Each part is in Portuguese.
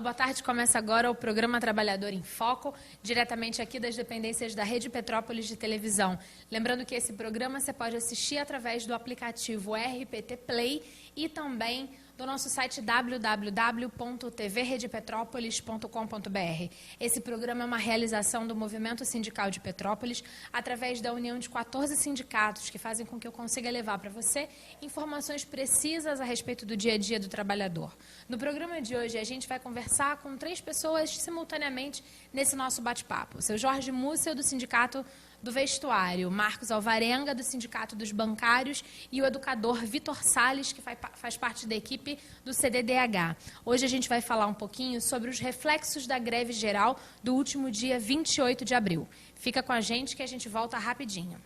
boa tarde. Começa agora o programa Trabalhador em Foco, diretamente aqui das dependências da Rede Petrópolis de televisão. Lembrando que esse programa você pode assistir através do aplicativo RPT Play e também do nosso site www.tvredepetrópolis.com.br. Esse programa é uma realização do Movimento Sindical de Petrópolis, através da união de 14 sindicatos, que fazem com que eu consiga levar para você informações precisas a respeito do dia a dia do trabalhador. No programa de hoje, a gente vai conversar com 3 pessoas simultaneamente nesse nosso bate-papo. O seu Jorge Múcio, do Sindicato do Vestuário, Marcos Alvarenga, do Sindicato dos Bancários, e o educador Vitor Salles, que faz parte da equipe do CDDH. Hoje a gente vai falar um pouquinho sobre os reflexos da greve geral do último dia 28 de abril. Fica com a gente que a gente volta rapidinho.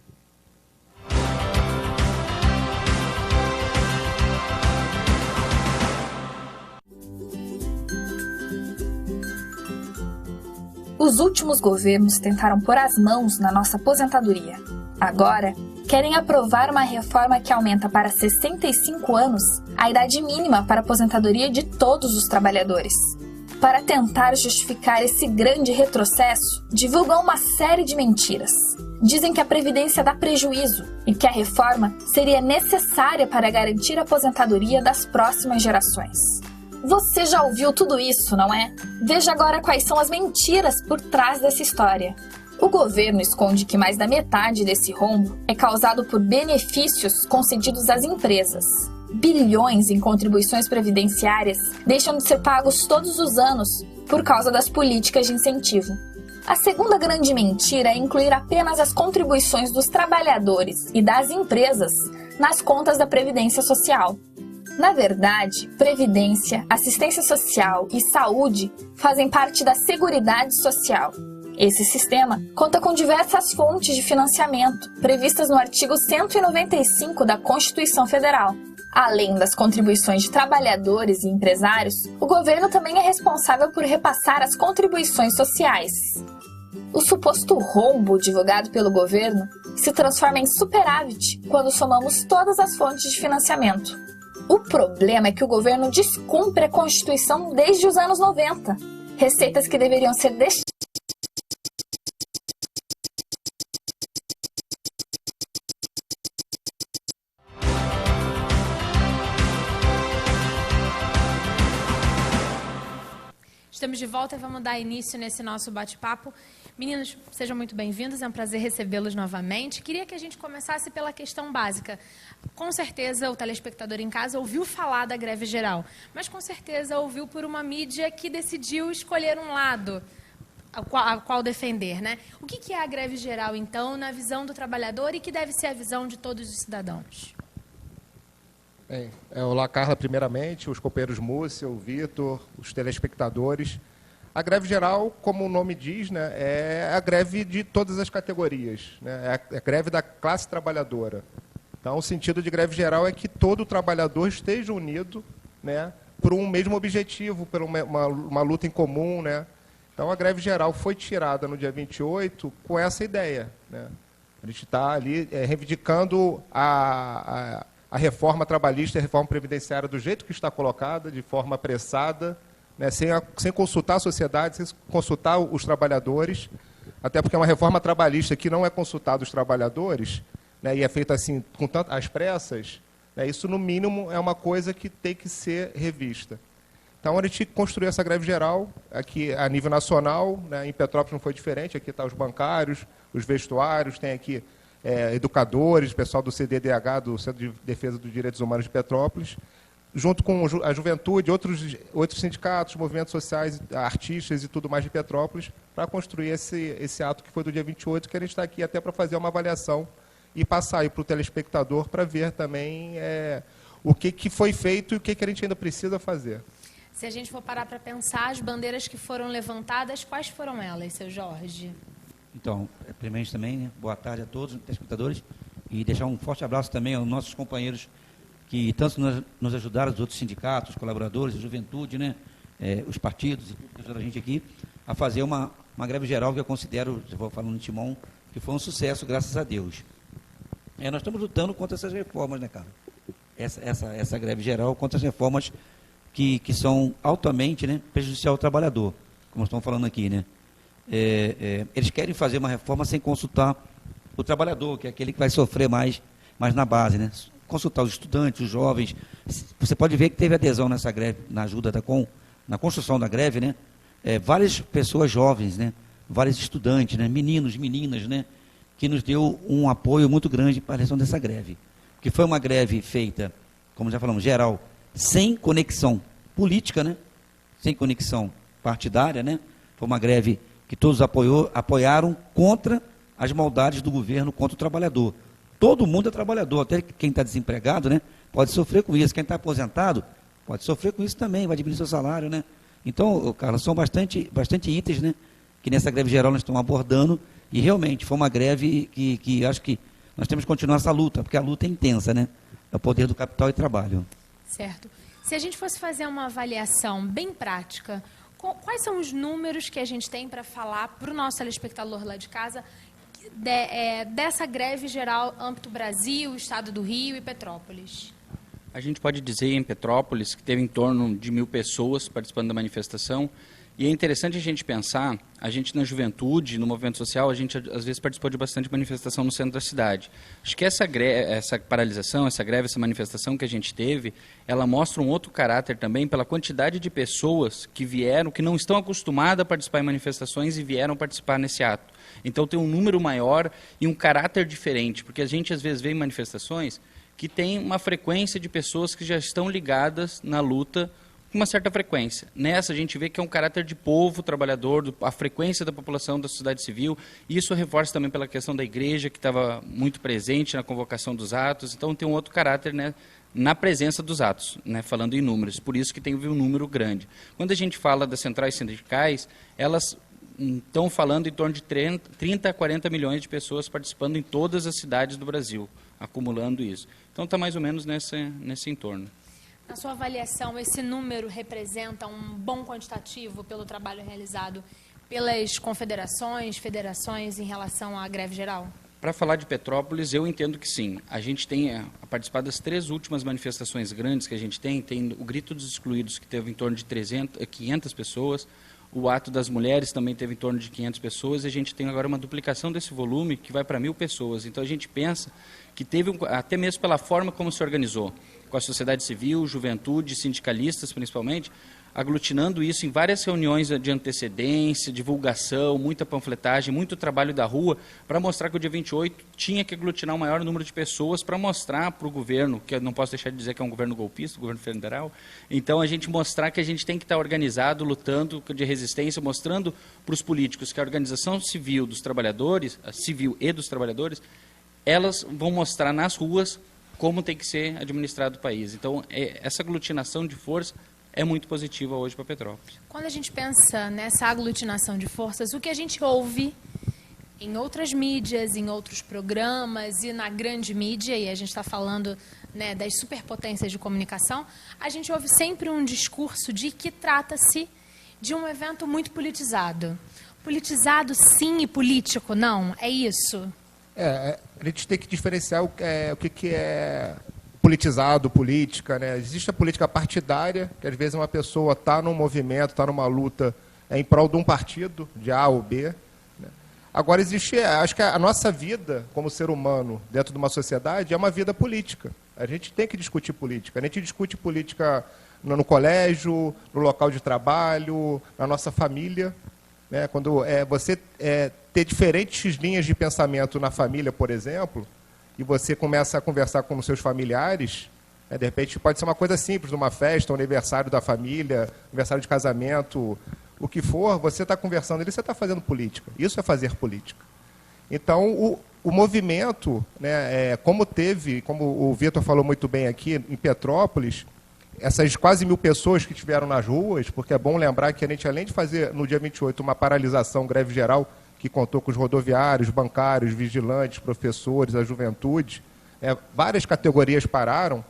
Os últimos governos tentaram pôr as mãos na nossa aposentadoria. Agora, querem aprovar uma reforma que aumenta para 65 anos a idade mínima para a aposentadoria de todos os trabalhadores. Para tentar justificar esse grande retrocesso, divulgam uma série de mentiras. Dizem que a Previdência dá prejuízo e que a reforma seria necessária para garantir a aposentadoria das próximas gerações. Você já ouviu tudo isso, não é? Veja agora quais são as mentiras por trás dessa história. O governo esconde que mais da metade desse rombo é causado por benefícios concedidos às empresas. Bilhões em contribuições previdenciárias deixam de ser pagos todos os anos por causa das políticas de incentivo. A segunda grande mentira é incluir apenas as contribuições dos trabalhadores e das empresas nas contas da Previdência Social. Na verdade, Previdência, Assistência Social e Saúde fazem parte da Seguridade Social. Esse sistema conta com diversas fontes de financiamento, previstas no artigo 195 da Constituição Federal. Além das contribuições de trabalhadores e empresários, o governo também é responsável por repassar as contribuições sociais. O suposto rombo divulgado pelo governo se transforma em superávit quando somamos todas as fontes de financiamento. O problema é que o governo descumpre a Constituição desde os anos 90. Receitas que deveriam ser destinadas Estamos de volta e vamos dar início nesse nosso bate-papo. Meninos, sejam muito bem-vindos, é um prazer recebê-los novamente. Queria que a gente começasse pela questão básica. Com certeza o telespectador em casa ouviu falar da greve geral, mas com certeza ouviu por uma mídia que decidiu escolher um lado a qual defender, né? O que é a greve geral, então, na visão do trabalhador e que deve ser a visão de todos os cidadãos? Bem, olá, Carla, primeiramente, os companheiros Múcia, o Vitor, os telespectadores. A greve geral, como o nome diz, né, é a greve de todas as categorias, né, é a greve da classe trabalhadora. Então, o sentido de greve geral é que todo trabalhador esteja unido, né, por um mesmo objetivo, por uma luta em comum, né. Então, a greve geral foi tirada no dia 28 com essa ideia, né. A gente está ali reivindicando a reforma trabalhista e a reforma previdenciária do jeito que está colocada, de forma apressada, né, sem consultar a sociedade, sem consultar os trabalhadores, até porque é uma reforma trabalhista que não é consultada os trabalhadores, né, e é feita assim, com às pressas, né, isso, no mínimo, é uma coisa que tem que ser revista. Então, a gente construiu essa greve geral, aqui a nível nacional, né, em Petrópolis não foi diferente, aqui estão os bancários, os vestuários, tem aqui educadores, pessoal do CDDH, do Centro de Defesa dos Direitos Humanos de Petrópolis, junto com a juventude, outros sindicatos, movimentos sociais, artistas e tudo mais de Petrópolis, para construir esse ato que foi do dia 28, que a gente está aqui até para fazer uma avaliação e passar aí para o telespectador para ver também o que foi feito e o que a gente ainda precisa fazer. Se a gente for parar para pensar, as bandeiras que foram levantadas, quais foram elas, seu Jorge? Então, primeiramente também, né, boa tarde a todos os telespectadores e deixar um forte abraço também aos nossos companheiros que tanto nos ajudaram, os outros sindicatos, os colaboradores, a juventude, né, os partidos, e tudo que ajudaram a gente aqui, a fazer uma greve geral que eu considero, eu vou falando de Timon, que foi um sucesso, graças a Deus. Nós estamos lutando contra essas reformas, né, cara? Essa greve geral contra as reformas que são altamente, né, prejudicial ao trabalhador, como estamos falando aqui, né? Eles querem fazer uma reforma sem consultar o trabalhador, que é aquele que vai sofrer mais na base, né? Consultar os estudantes, os jovens. Você pode ver que teve adesão nessa greve, na ajuda na construção da greve, né? Várias pessoas jovens, né? Vários estudantes, né? Meninos, meninas, né? Que nos deu um apoio muito grande para a realização dessa greve. Que foi uma greve feita, como já falamos, geral, sem conexão política, né? Sem conexão partidária, né? Foi uma greve que todos apoiaram contra as maldades do governo contra o trabalhador. Todo mundo é trabalhador, até quem está desempregado, né, pode sofrer com isso. Quem está aposentado pode sofrer com isso também, vai diminuir seu salário, né? Então, Carlos, são bastante itens, né, que nessa greve geral nós estamos abordando, e realmente foi uma greve que acho que nós temos que continuar essa luta, porque a luta é intensa, né? É o poder do capital e trabalho. Certo. Se a gente fosse fazer uma avaliação bem prática, quais são os números que a gente tem para falar para o nosso telespectador lá de casa dessa greve geral âmbito Brasil, Estado do Rio e Petrópolis? A gente pode dizer em Petrópolis que teve em torno de 1.000 pessoas participando da manifestação. E é interessante a gente pensar, a gente na juventude, no movimento social, a gente às vezes participou de bastante manifestação no centro da cidade. Acho que essa paralisação, essa greve, essa manifestação que a gente teve, ela mostra um outro caráter também pela quantidade de pessoas que vieram, que não estão acostumadas a participar em manifestações e vieram participar nesse ato. Então tem um número maior e um caráter diferente, porque a gente às vezes vê em manifestações que tem uma frequência de pessoas que já estão ligadas na luta com uma certa frequência. Nessa a gente vê que é um caráter de povo trabalhador, a frequência da população da sociedade civil, e isso reforça também pela questão da igreja, que estava muito presente na convocação dos atos, então tem um outro caráter, né, na presença dos atos, né, falando em números, por isso que tem um número grande. Quando a gente fala das centrais sindicais, elas estão falando em torno de 30 a 40 milhões de pessoas participando em todas as cidades do Brasil, acumulando isso. Então está mais ou menos nesse entorno. Na sua avaliação, esse número representa um bom quantitativo pelo trabalho realizado pelas confederações, federações em relação à greve geral? Para falar de Petrópolis, eu entendo que sim. A gente tem participado das 3 últimas manifestações grandes que a gente tem o Grito dos Excluídos, que teve em torno de 500 pessoas, o Ato das Mulheres também teve em torno de 500 pessoas, e a gente tem agora uma duplicação desse volume que vai para 1.000 pessoas. Então a gente pensa que teve, até mesmo pela forma como se organizou, com a sociedade civil, juventude, sindicalistas principalmente, aglutinando isso em várias reuniões de antecedência, divulgação, muita panfletagem, muito trabalho da rua, para mostrar que o dia 28 tinha que aglutinar o maior número de pessoas para mostrar para o governo, que eu não posso deixar de dizer que é um governo golpista, o governo federal, então a gente mostrar que a gente tem que estar organizado, lutando de resistência, mostrando para os políticos que a organização civil dos trabalhadores, a civil e dos trabalhadores, elas vão mostrar nas ruas como tem que ser administrado o país. Então, essa aglutinação de força é muito positiva hoje para Petrópolis. Quando a gente pensa nessa aglutinação de forças, o que a gente ouve em outras mídias, em outros programas e na grande mídia, e a gente está falando, né, das superpotências de comunicação, a gente ouve sempre um discurso de que trata-se de um evento muito politizado. Politizado sim e político não, é isso? A gente tem que diferenciar o que é politizado, política, né? Existe a política partidária, que às vezes uma pessoa está num movimento, está numa luta em prol de um partido, de A ou B. Né? Agora existe, acho que a nossa vida como ser humano dentro de uma sociedade é uma vida política. A gente tem que discutir política. A gente discute política no colégio, no local de trabalho, na nossa família. Né? Quando você ter diferentes linhas de pensamento na família, por exemplo, e você começa a conversar com os seus familiares, né, de repente pode ser uma coisa simples, numa festa, um aniversário da família, aniversário de casamento, o que for, você está conversando ali, você está fazendo política. Isso é fazer política. Então, o movimento, né, como o Vitor falou muito bem aqui, em Petrópolis, essas quase 1.000 pessoas que estiveram nas ruas, porque é bom lembrar que a gente, além de fazer no dia 28 uma paralisação, greve geral, que contou com os rodoviários, bancários, vigilantes, professores, a juventude, várias categorias pararam.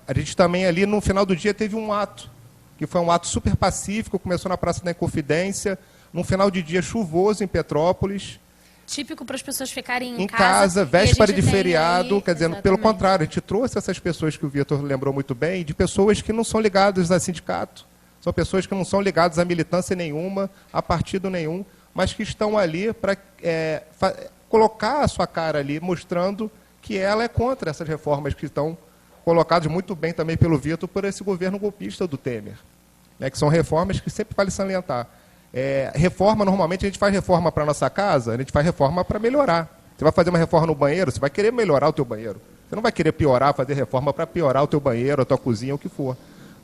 A gente também ali, no final do dia, teve um ato, que foi um ato super pacífico, começou na Praça da Inconfidência, num final de dia chuvoso em Petrópolis, típico para as pessoas ficarem em casa, e a véspera gente de tem feriado, aí- quer dizer, pelo Exatamente. contrário, a gente trouxe essas pessoas que o Vitor lembrou muito bem, de pessoas que não são ligadas a sindicato, são pessoas que não são ligadas a militância nenhuma, a partido nenhum, mas que estão ali para colocar a sua cara ali, mostrando que ela é contra essas reformas que estão colocadas muito bem também pelo Vitor por esse governo golpista do Temer, né, que são reformas que sempre vale salientar. Reforma, normalmente a gente faz reforma para a nossa casa, a gente faz reforma para melhorar. Você vai fazer uma reforma no banheiro, você vai querer melhorar o teu banheiro. Você não vai querer piorar, fazer reforma para piorar o teu banheiro, a tua cozinha, o que for.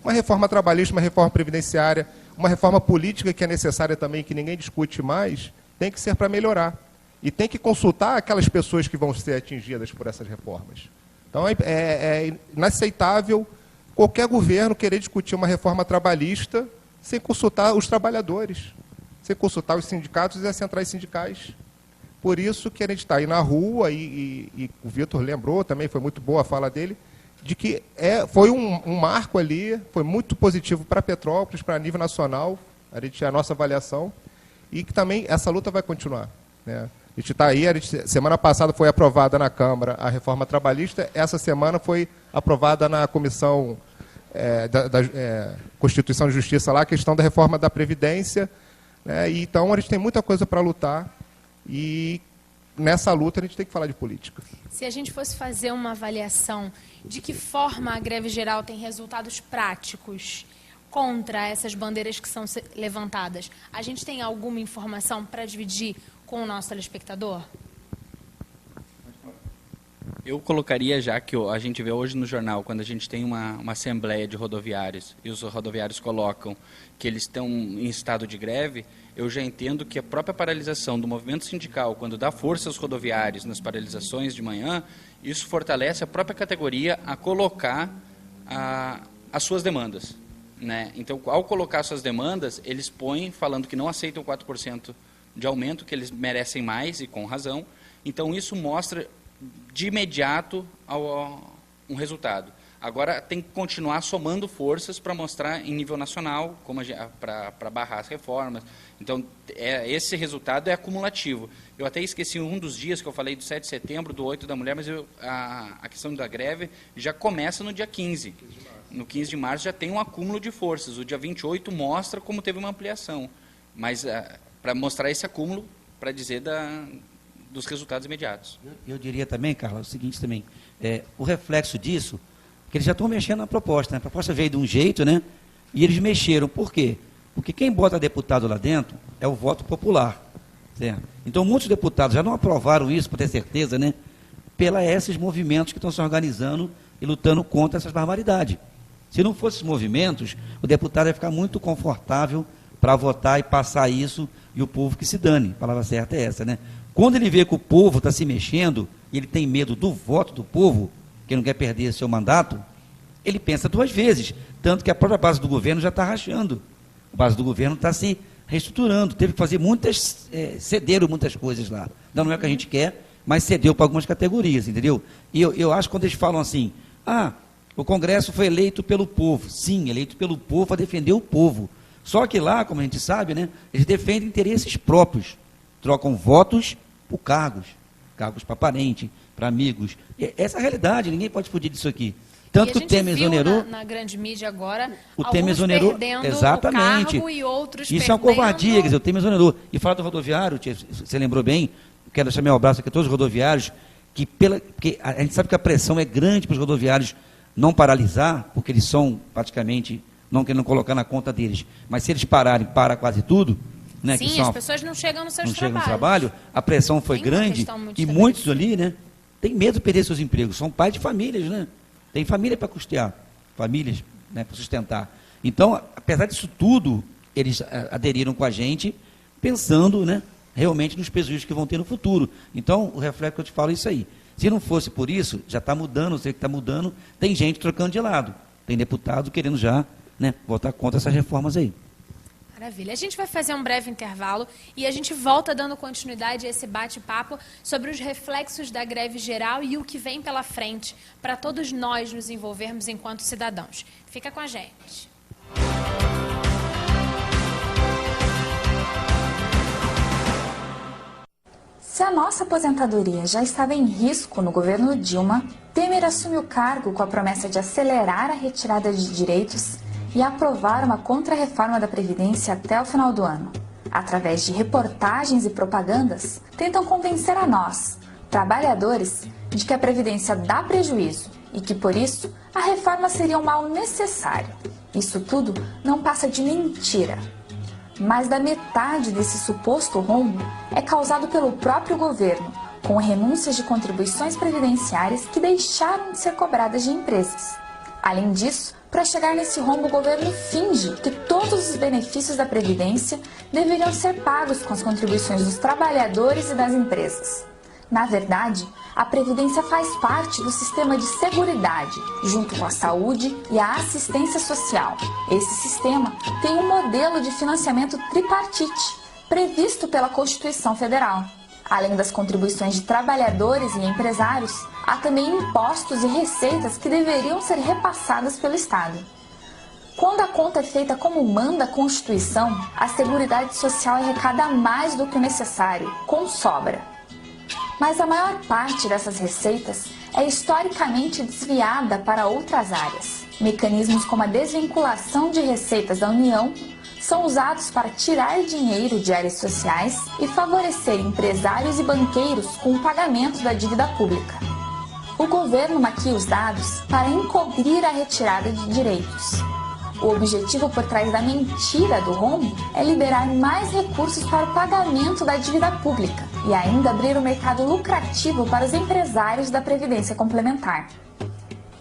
Uma reforma trabalhista, uma reforma previdenciária, uma reforma política que é necessária também, que ninguém discute mais, tem que ser para melhorar. E tem que consultar aquelas pessoas que vão ser atingidas por essas reformas. Então é inaceitável qualquer governo querer discutir uma reforma trabalhista sem consultar os trabalhadores, sem consultar os sindicatos e as centrais sindicais. Por isso que a gente está aí na rua, e o Vitor lembrou, também foi muito boa a fala dele, de que foi um marco ali, foi muito positivo para Petrópolis, para nível nacional, a nossa avaliação, e que também essa luta vai continuar, né? A gente está aí, semana passada foi aprovada na Câmara a reforma trabalhista, essa semana foi aprovada na Comissão da Constituição e Justiça lá, a questão da reforma da Previdência, né? E então a gente tem muita coisa para lutar, e nessa luta a gente tem que falar de política. Se a gente fosse fazer uma avaliação de que forma a greve geral tem resultados práticos contra essas bandeiras que são levantadas, a gente tem alguma informação para dividir com o nosso telespectador? Eu colocaria, já que a gente vê hoje no jornal, quando a gente tem uma assembleia de rodoviários e os rodoviários colocam que eles estão em estado de greve, eu já entendo que a própria paralisação do movimento sindical, quando dá força aos rodoviários nas paralisações de manhã, isso fortalece a própria categoria a colocar as suas demandas, né? Então, ao colocar suas demandas, eles põem falando que não aceitam 4% de aumento, que eles merecem mais, e com razão. Então, isso mostra de imediato um resultado. Agora tem que continuar somando forças para mostrar em nível nacional, para barrar as reformas. Então, esse resultado é acumulativo. Eu até esqueci um dos dias que eu falei do 7 de setembro, do 8 da mulher, mas a questão da greve já começa no dia 15. No 15 de março já tem um acúmulo de forças. O dia 28 mostra como teve uma ampliação. Mas para mostrar esse acúmulo, para dizer dos resultados imediatos. Eu diria também, Carla, o seguinte também, o reflexo disso, que eles já estão mexendo na proposta, né? A proposta veio de um jeito, né? E eles mexeram. Por quê? Porque quem bota deputado lá dentro é o voto popular, certo? Então, muitos deputados já não aprovaram isso, para ter certeza, né? Esses movimentos que estão se organizando e lutando contra essas barbaridades. Se não fossem esses movimentos, o deputado ia ficar muito confortável para votar e passar isso, e o povo que se dane. A palavra certa é essa, né? Quando ele vê que o povo está se mexendo, e ele tem medo do voto do povo, que não quer perder seu mandato, ele pensa duas vezes. Tanto que a própria base do governo já está rachando. A base do governo está se reestruturando. Teve que fazer cederam muitas coisas lá. Não é o que a gente quer, mas cedeu para algumas categorias, entendeu? E eu acho que quando eles falam assim, o Congresso foi eleito pelo povo. Sim, eleito pelo povo para defender o povo. Só que lá, como a gente sabe, né, eles defendem interesses próprios. Trocam votos por cargos para parente, para amigos. Essa é a realidade, ninguém pode fugir disso aqui. Tanto que o Temer exonerou. Na grande mídia agora, o Temer exonerou, exatamente. O cargo e outros isso perdendo. É uma covardia, quer dizer, o Temer exonerou. E fala do rodoviário, você lembrou bem, quero deixar meu abraço aqui a todos os rodoviários, porque a gente sabe que a pressão é grande para os rodoviários não paralisar, porque eles são praticamente, não querendo colocar na conta deles, mas se eles pararem, para quase tudo. Né, sim, as pessoas não chegam nos seus não trabalhos. Chegam no trabalho, a pressão foi grande e muitos ali, né, têm medo de perder seus empregos. São pais de famílias, né? Tem família para custear, famílias, né, para sustentar. Então, apesar disso tudo, eles aderiram com a gente, pensando, né, realmente nos prejuízos que vão ter no futuro. Então, o reflexo que eu te falo é isso aí. Se não fosse por isso, já está mudando, sei que está mudando, tem gente trocando de lado. Tem deputado querendo já, né, votar contra essas reformas aí. Maravilha. A gente vai fazer um breve intervalo e a gente volta dando continuidade a esse bate-papo sobre os reflexos da greve geral e o que vem pela frente para todos nós nos envolvermos enquanto cidadãos. Fica com a gente. Se a nossa aposentadoria já estava em risco no governo Dilma, Temer assume o cargo com a promessa de acelerar a retirada de direitos e aprovar uma contrarreforma da Previdência até o final do ano. Através de reportagens e propagandas, tentam convencer a nós, trabalhadores, de que a Previdência dá prejuízo e que, por isso, a reforma seria um mal necessário. Isso tudo não passa de mentira. Mais da metade desse suposto rombo é causado pelo próprio governo, com renúncias de contribuições previdenciárias que deixaram de ser cobradas de empresas. Além disso, para chegar nesse rombo, o governo finge que todos os benefícios da Previdência deveriam ser pagos com as contribuições dos trabalhadores e das empresas. Na verdade, a Previdência faz parte do sistema de seguridade, junto com a saúde e a assistência social. Esse sistema tem um modelo de financiamento tripartite, previsto pela Constituição Federal. Além das contribuições de trabalhadores e empresários, há também impostos e receitas que deveriam ser repassadas pelo Estado. Quando a conta é feita como manda a Constituição, a Seguridade Social arrecada mais do que o necessário, com sobra. Mas a maior parte dessas receitas é historicamente desviada para outras áreas. Mecanismos como a desvinculação de receitas da União são usados para tirar dinheiro de áreas sociais e favorecer empresários e banqueiros com o pagamento da dívida pública. O governo maquia os dados para encobrir a retirada de direitos. O objetivo por trás da mentira do rombo é liberar mais recursos para o pagamento da dívida pública e ainda abrir o mercado lucrativo para os empresários da Previdência Complementar.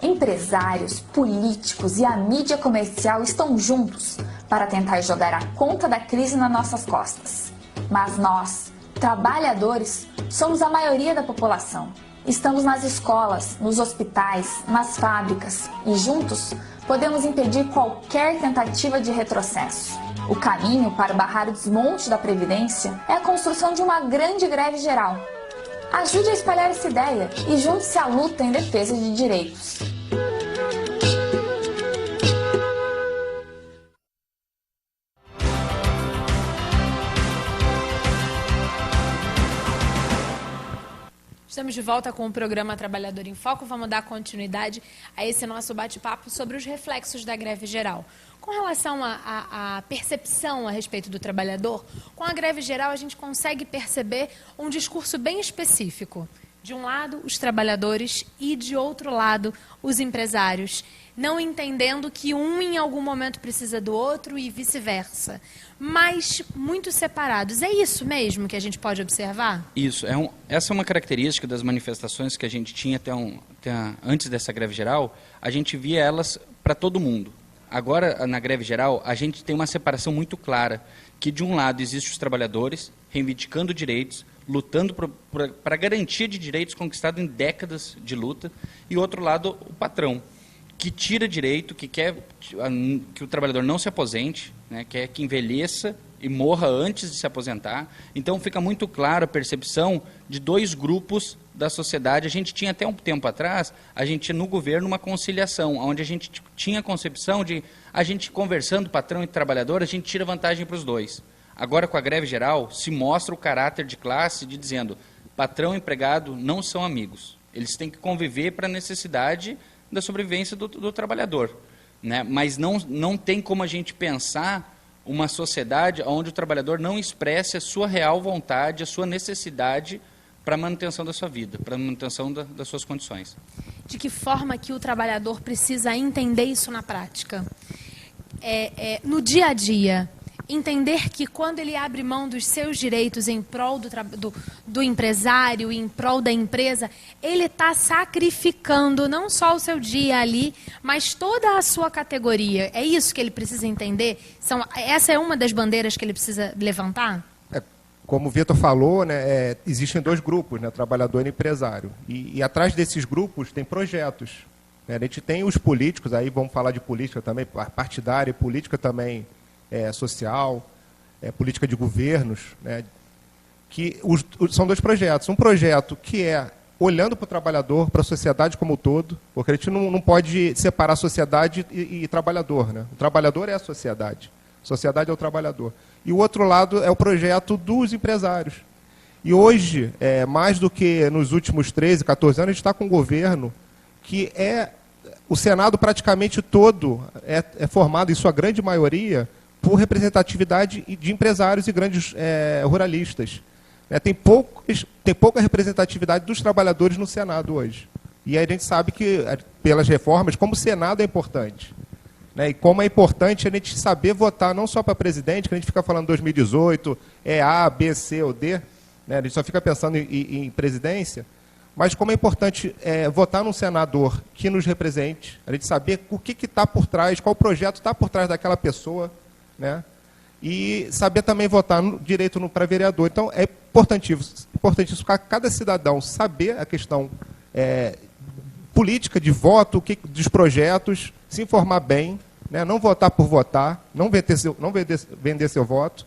Empresários, políticos e a mídia comercial estão juntos para tentar jogar a conta da crise nas nossas costas. Mas nós, trabalhadores, somos a maioria da população. Estamos nas escolas, nos hospitais, nas fábricas e juntos podemos impedir qualquer tentativa de retrocesso. O caminho para barrar o desmonte da Previdência é a construção de uma grande greve geral. Ajude a espalhar essa ideia e junte-se à luta em defesa de direitos. Estamos de volta com o programa Trabalhador em Foco. Vamos dar continuidade a esse nosso bate-papo sobre os reflexos da greve geral. Com relação à percepção a respeito do trabalhador, com a greve geral a gente consegue perceber um discurso bem específico. De um lado, os trabalhadores e, de outro lado, os empresários, não entendendo que um em algum momento precisa do outro e vice-versa, mas muito separados. É isso mesmo que a gente pode observar? Isso. Essa é uma característica das manifestações que a gente tinha antes dessa greve geral. A gente via elas para todo mundo. Agora, na greve geral, a gente tem uma separação muito clara, que de um lado existem os trabalhadores reivindicando direitos, lutando para garantia de direitos conquistados em décadas de luta, e outro lado, o patrão, que tira direito, que quer que o trabalhador não se aposente, né, quer que envelheça e morra antes de se aposentar. Então fica muito clara a percepção de dois grupos da sociedade. A gente tinha até um tempo atrás, a gente tinha no governo uma conciliação, onde a gente tinha a concepção de a gente conversando, patrão e trabalhador, a gente tira vantagem para os dois. Agora, com a greve geral, se mostra o caráter de classe de dizendo patrão e empregado não são amigos. Eles têm que conviver para a necessidade da sobrevivência do trabalhador, né? Mas não tem como a gente pensar uma sociedade onde o trabalhador não expresse a sua real vontade, a sua necessidade para a manutenção da sua vida, para a manutenção das suas condições. De que forma que o trabalhador precisa entender isso na prática? No dia a dia, entender que quando ele abre mão dos seus direitos em prol do empresário, em prol da empresa, ele está sacrificando não só o seu dia ali, mas toda a sua categoria. É isso que ele precisa entender? Essa é uma das bandeiras que ele precisa levantar? Como o Vitor falou, né, existem dois grupos, né, trabalhador e empresário. E atrás desses grupos tem projetos. Né? A gente tem os políticos, aí vamos falar de política também, partidária e política também, social, política de governos, né, que são dois projetos. Um projeto que é olhando para o trabalhador, para a sociedade como um todo, porque a gente não pode separar sociedade e trabalhador. Né? O trabalhador é a sociedade é o trabalhador. E o outro lado é o projeto dos empresários, E hoje, mais do que nos últimos 13, 14 anos, a gente está com um governo que o Senado praticamente todo é formado, em sua grande maioria, por representatividade de empresários e grandes ruralistas. Tem pouca representatividade dos trabalhadores no Senado hoje. E aí a gente sabe que, pelas reformas, como o Senado é importante. E como é importante a gente saber votar não só para presidente, que a gente fica falando 2018, A, B, C ou D, a gente só fica pensando em presidência, mas como é importante votar num senador que nos represente, a gente saber o que está por trás, qual projeto está por trás daquela pessoa, e saber também votar direito para vereador. Então, é importantíssimo cada cidadão saber a questão política de voto, dos projetos, se informar bem, não votar por votar, não vender seu voto.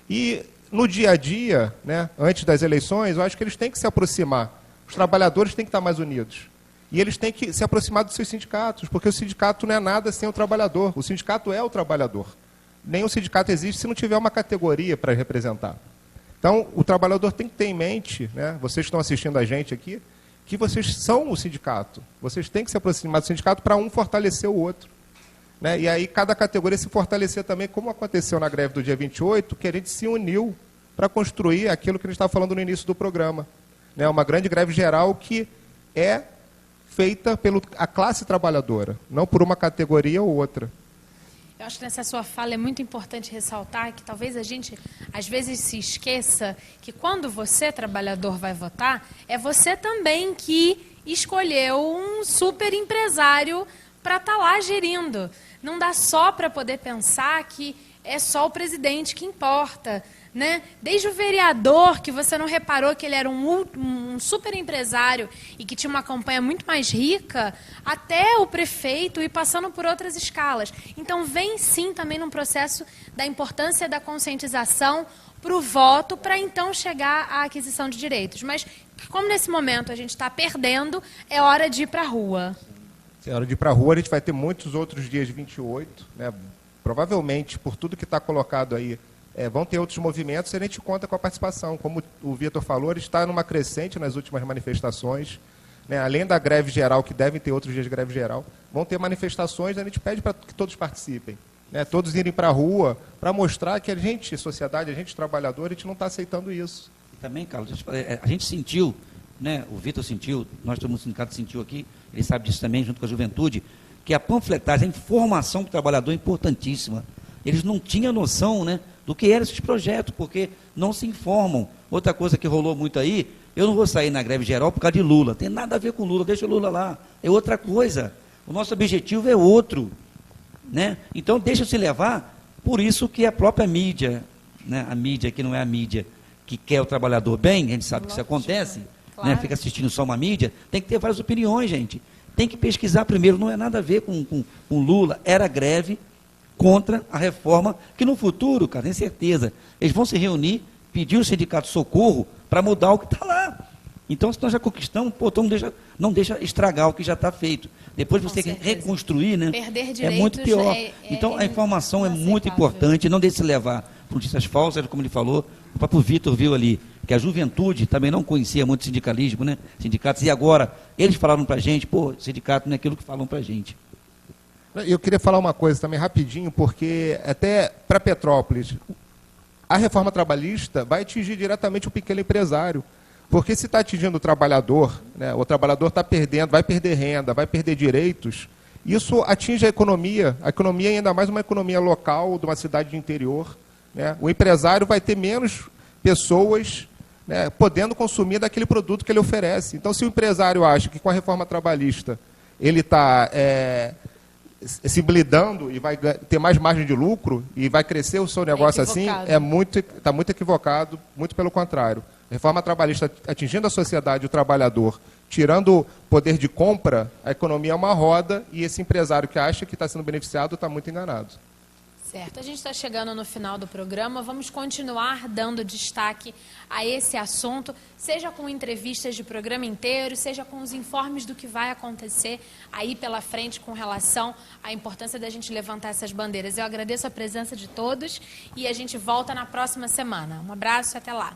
E, no dia a dia, antes das eleições, eu acho que eles têm que se aproximar. Os trabalhadores têm que estar mais unidos. E eles têm que se aproximar dos seus sindicatos, porque o sindicato não é nada sem o trabalhador. O sindicato é o trabalhador. Nem o sindicato existe se não tiver uma categoria para representar. Então, o trabalhador tem que ter em mente, vocês que estão assistindo a gente aqui, que vocês são o sindicato. Vocês têm que se aproximar do sindicato para um fortalecer o outro. E aí, cada categoria se fortalecer também, como aconteceu na greve do dia 28, que a gente se uniu para construir aquilo que a gente estava falando no início do programa. Uma grande greve geral que é feita pela classe trabalhadora, não por uma categoria ou outra. Eu acho que nessa sua fala é muito importante ressaltar que talvez a gente, às vezes, se esqueça que quando você, trabalhador, vai votar, é você também que escolheu um super empresário para estar lá gerindo. Não dá só para poder pensar que é só o presidente que importa. Desde o vereador, que você não reparou que ele era um super empresário e que tinha uma campanha muito mais rica, até o prefeito e passando por outras escalas. Então, vem sim também num processo da importância da conscientização para o voto, para então chegar à aquisição de direitos. Mas, como nesse momento a gente está perdendo, é hora de ir para a rua. É hora de ir para a rua, a gente vai ter muitos outros dias de 28, provavelmente, por tudo que está colocado aí, vão ter outros movimentos e a gente conta com a participação. Como o Vitor falou, ele está numa crescente nas últimas manifestações. Além da greve geral, que devem ter outros dias de greve geral, vão ter manifestações e a gente pede para que todos participem. Todos irem para a rua para mostrar que a gente, sociedade, a gente, trabalhador, a gente não está aceitando isso. E também, Carlos, a gente sentiu, o Vitor sentiu, nós todo mundo sindicato sentiu aqui, ele sabe disso também, junto com a juventude, que a panfletagem, a informação do trabalhador é importantíssima. Eles não tinham noção, do que eram esses projetos, porque não se informam. Outra coisa que rolou muito aí, eu não vou sair na greve geral por causa de Lula, tem nada a ver com Lula, deixa o Lula lá, é outra coisa, o nosso objetivo é outro, então deixa se levar, por isso que a própria mídia, a mídia que não é a mídia que quer o trabalhador bem, a gente sabe que isso acontece, claro. Fica assistindo só uma mídia, tem que ter várias opiniões, gente, tem que pesquisar primeiro, não é nada a ver com Lula, era greve contra a reforma, que no futuro, cara, tem certeza, eles vão se reunir, pedir ao sindicato socorro para mudar o que está lá. Então, se nós já conquistamos, então não deixa estragar o que já está feito. Depois você tem que reconstruir, Perder direitos é muito pior. Então, a informação é muito importante, não deixe se levar por notícias falsas, como ele falou, o próprio Vitor viu ali, que a juventude também não conhecia muito sindicalismo, sindicatos, e agora, eles falaram para a gente, sindicato não é aquilo que falam para a gente. Eu queria falar uma coisa também rapidinho, porque até para Petrópolis, a reforma trabalhista vai atingir diretamente o pequeno empresário. Porque se está atingindo o trabalhador está perdendo, vai perder renda, vai perder direitos, isso atinge a economia ainda mais uma economia local, de uma cidade de interior. O empresário vai ter menos pessoas podendo consumir daquele produto que ele oferece. Então, se o empresário acha que com a reforma trabalhista ele está se blindando e vai ter mais margem de lucro e vai crescer o seu negócio assim, está muito equivocado, muito pelo contrário. A reforma trabalhista atingindo a sociedade, o trabalhador, tirando poder de compra, a economia é uma roda e esse empresário que acha que está sendo beneficiado está muito enganado. Certo, a gente está chegando no final do programa, vamos continuar dando destaque a esse assunto, seja com entrevistas de programa inteiro, seja com os informes do que vai acontecer aí pela frente com relação à importância da gente levantar essas bandeiras. Eu agradeço a presença de todos e a gente volta na próxima semana. Um abraço e até lá.